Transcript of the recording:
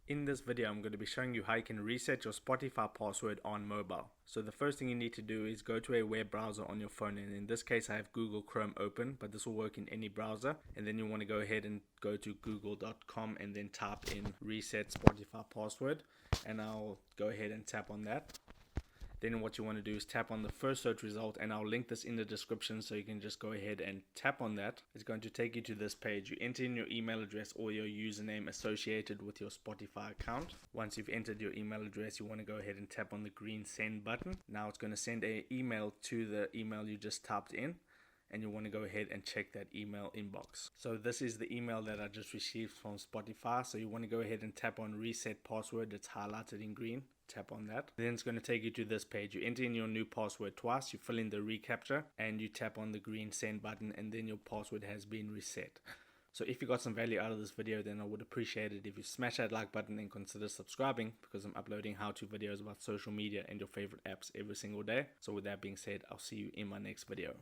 In this video, I'm going to be showing you how you can reset your Spotify password on mobile. So the first thing you need to do is go to a web browser on your phone, and in this case I have Google Chrome open, but this will work in any browser. And then you want to go ahead and go to google.com and then type in reset Spotify password, and I'll go ahead and tap on that. Then what you want to do is tap on the first search result, and I'll link this in the description so you can just go ahead and tap on that. It's going to take you to this page. You enter in your email address or your username associated with your Spotify account. Once you've entered your email address, you want to go ahead and tap on the green send button. Now it's going to send an email to the email you just typed in, and you want to go ahead and check that email inbox. So this is the email that I just received from Spotify. So you want to go ahead and tap on reset password. It's highlighted in green. Tap on that. Then it's going to take you to this page. You enter in your new password twice, you fill in the reCAPTCHA, and you tap on the green send button, and then your password has been reset. So if you got some value out of this video, then I would appreciate it if you smash that like button and consider subscribing, because I'm uploading how-to videos about social media and your favorite apps every single day. So with that being said, I'll see you in my next video.